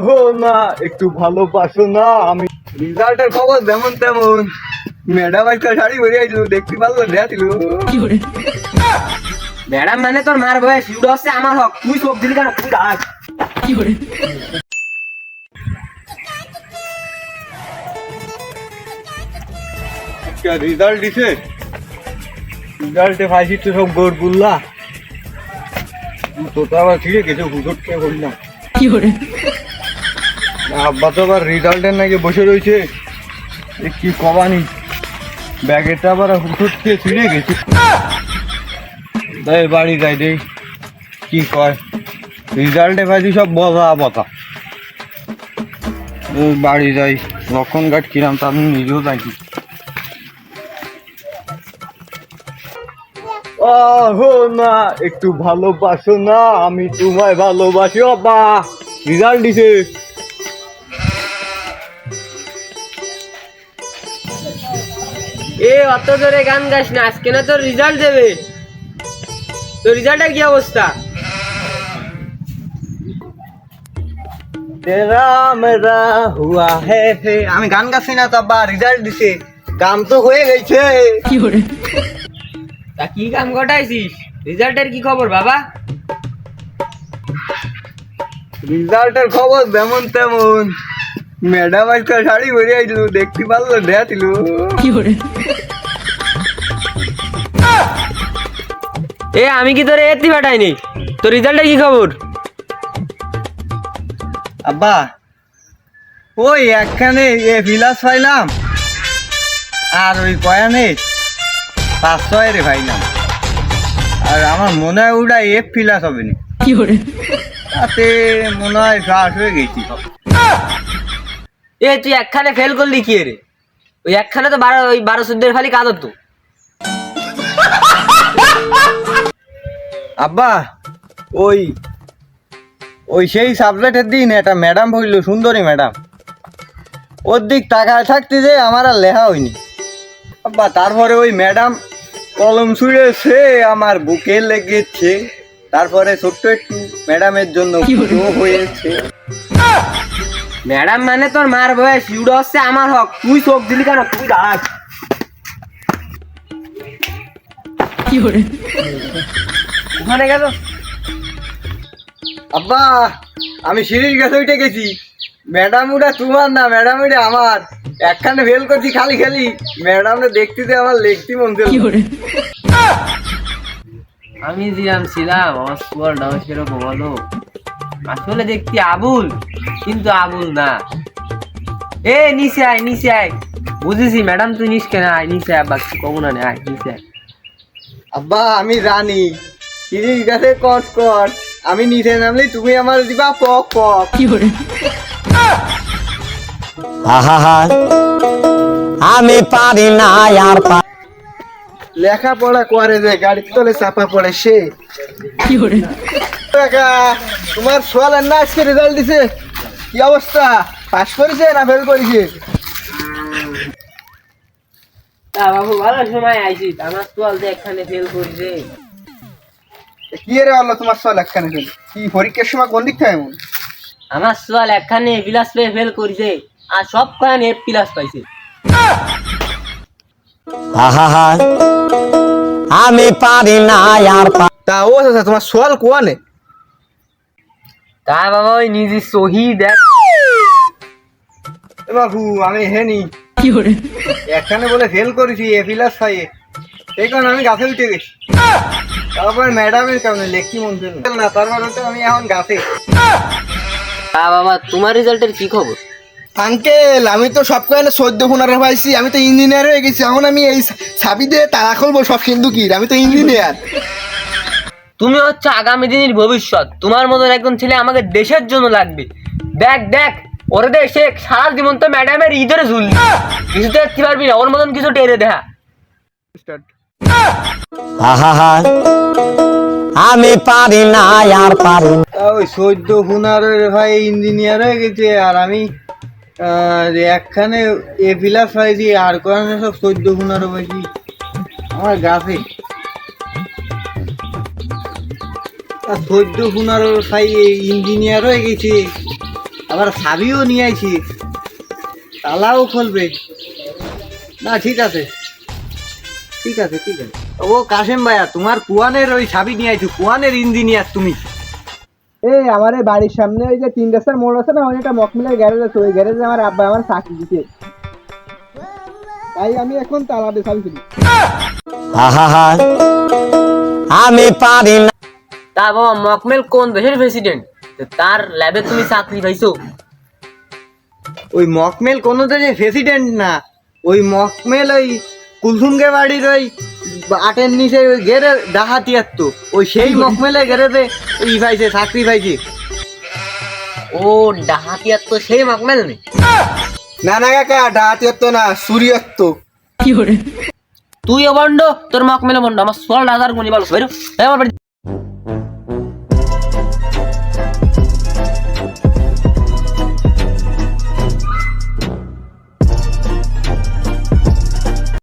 হো না, একটু ভালোবাসো না। আমি রেজাল্টের খবর যেমন তেমন, ম্যাডাম আজকাল শাড়ি পরে আইছিল, দেখতে ভালো দেখাছিল। ম্যাডাম মানে তোর মার বয়স ইউড হচ্ছে আমার হক, তুই সব দিলি কেন? তুই রাখ। রেজাল্ট দিছে, রেজাল্টে পাইছি তো সব গোট বুল্লা। তোটা আবার ঠিক গেছে, হুজুট খেয়ে বললাম আব্বা তো আবার রেজাল্টের নাকি বসে রয়েছে, কি কবানি ব্যাগেটা আবার হুজুট খেয়ে ছিঁড়ে গেছে। তাই বাড়ি যাই দেই কি কয়, রেজাল্টে পাইছি সব বলা বতা। বাড়ি যাই, লক্ষণ ঘাট কিরাম তা আমি নিজেও জানি। হো না, একটু ভালোবাসো না, আমি তোমায় ভালোবাসি। বাবা রেজাল্ট দিছে। এ অত জোরে গান গাস না, আজকে না তোর রেজাল্ট দেবে। তোর রেজাল্টের কি অবস্থা? তেরা মেরা হুয়া হে। আমি গান গাছি না তো আব্বা, রেজাল্ট দিছে, গান তো হয়ে গেছে। তা কি কাম ঘটাইছিস? রেজাল্টের কি খবর বাবা? রেজাল্টের খবর যেমন তেমন, ম্যাডাম আজকাল শাড়ি পরে আইছিল, দেখতে ভালো দেখাছিল। এ আমি কি তোর এতি পাঠাইনি? তোর রেজাল্টের কি খবর? আব্বা ওই একখানে বিলাস পাইলাম, আর ওই কয়ানে 500 রে পাইলাম। আর আমার মনে হয় ওটা ফিলাস হবে না, তাতে মনে হয় পাস হয়ে গেছি। এ তুই একখানে ফেল করলি কি রে? ওই একখানে তো 12-14 খালি কাজ হতো। আব্বা ওই ওই সেই সাবজেক্টের দিন একটা ম্যাডাম হইল, সুন্দরী ম্যাডাম, ওর দিক তাকায় থাকতে যে আমার আর লেখা হয়নি। আব্বা তারপরে ওই ম্যাডাম কলম ছুঁড়েছে, আমার বুকে লেগেছে। তারপরে ছোট্ট একটু ম্যাডামের জন্য হয়েছে। ম্যাডাম মানে তোর মার বয়স ইউড হচ্ছে আমার হক, তুই চোখ দিলি কেন? তুই রাখ। ওখানে গেল। আব্বা আমি সিঁড়ির কাছে উঠে গেছি, ম্যাডাম ওটা তোমার না, ম্যাডাম ওটা আমার। একখানে ফেল করছি খালি খালি, ম্যাডামটা দেখতে আমার লেখতে মন ছিল। আমি যেরকম ছিলাম আমার সুয়ারটাও সেরকম হলো। আসলে দেখতে আবুল, কিন্তু আবুল না। এ নিচে আয়, নিচে আয়। বুঝেছি ম্যাডাম তুই নিস কেন? আয় নিচে আয়, বাকি কমু না, আয় নিচে আয়। আব্বা আমি জানি সিঁড়ির কাছে কট কট, আমি নিচে নামলে তুমি আমার দিবা পক পক। আমি পারি না আর লেখাপড়া করে যে গাড়ির তলে চাপা পড়ে সে। কাকা, তোমার সোয়ালের না আজকে রেজাল্ট দিছে, কি অবস্থা? পাস করেছে না ফেল করেছে? তা বাবু ভালো সময় আইছি, আমার সোয়াল যে এখানে ফেল করছে। কি রে বললো তোমার সোয়াল একখানে ফেল? কি পরীক্ষার সময় কোন দিক থেকে এমন? আমার সোয়াল এখানে প্লাস পেয়ে ফেল করছে, আর সব কারণ এফ প্লাস পাইছে। আমি পারি না আর তা ও আচ্ছা, তোমার সোয়াল কোয়ানে? তা বাবা ওই নিজে সহি দেখ। বাবু আমি হেনি এখানে বলে ফেল করেছি এ প্লাস পাইয়ে, এই কারণে আমি গাছে উঠে গেছি। তারপর ম্যাডামের কারণে লেখি মন ছিল না, তারপরে তো আমি এখন গাছে। তা বাবা তোমার রেজাল্টের কি খবর? আঙ্কেল আমি তো সব কারণে 14 পাইছি, আমি তো ইঞ্জিনিয়ার হয়ে গেছি। এখন আমি এই ছাবি দিয়ে তারা খুলবো সব সিন্ধুকির, আমি তো ইঞ্জিনিয়ার। তুমি হচ্ছে আগামী দিনের ভবিষ্যৎ। তোমার মতন একজন ছেলে আমাকে দেশের জন্য লাগবে। দেখ দেখ ওরে দেশে সারা জীবন তো ম্যাডামের ইঁদুরে ঝুললি, কিছু তো দেখতে পারবি না। ওর মতন কিছু টেরে দেখা। আমি পারি না আর পারি ওই 14 ভাই ইঞ্জিনিয়ার হয়ে গেছে, আর আমি একখানে এ প্লাস পাইছি, আর কোরআনে সব 14 পাইছি আমার গাছে। 14 সাই ইঞ্জিনিয়ার হয়ে গেছে, আবার চাবিও নিয়ে আইছি, তালাও খুলবে না। ঠিক আছে ঠিক আছে ঠিক আছে। ও কাশেম ভাইয়া, তোমার কুয়ানের ওই চাবি নিয়ে আইছো, কুয়ানের ইঞ্জিনিয়ার তুমি। এই আমার এই বাড়ির সামনে ওই যে 3 রাস্তার মোড় আছে না, ওই একটা মকমিলের গ্যারেজ আছে, ওই গ্যারেজে আমার আব্বা আমার চাকরি দিতে, তাই আমি এখন তালা দিয়ে চাবি কিনি। আহা আমি পারি না। তা বাবা মকমেল কোন দেশের প্রেসিডেন্ট? তার ল্যাবে তুমি চাকরি পাইছো? ওই মকমেল কোনো দেশে প্রেসিডেন্ট না, ওই মকমেল ওই কুলসুমকে বাড়ির ওই আটের নিচে ওই গেরে ডাহাতি তো, ওই সেই মকমেলে গেরেতে ই পাইছে, চাকরি পাইছে। ও ডাহাতিয়ার তো সেই মকমেল নেই। না না কাকা, ডাহাতিয়ার তো না, সুরিয়াত্ত। তুই বন্ড, তোর মকমেলে বন্ড, আমার 16,000 গুণী বলো।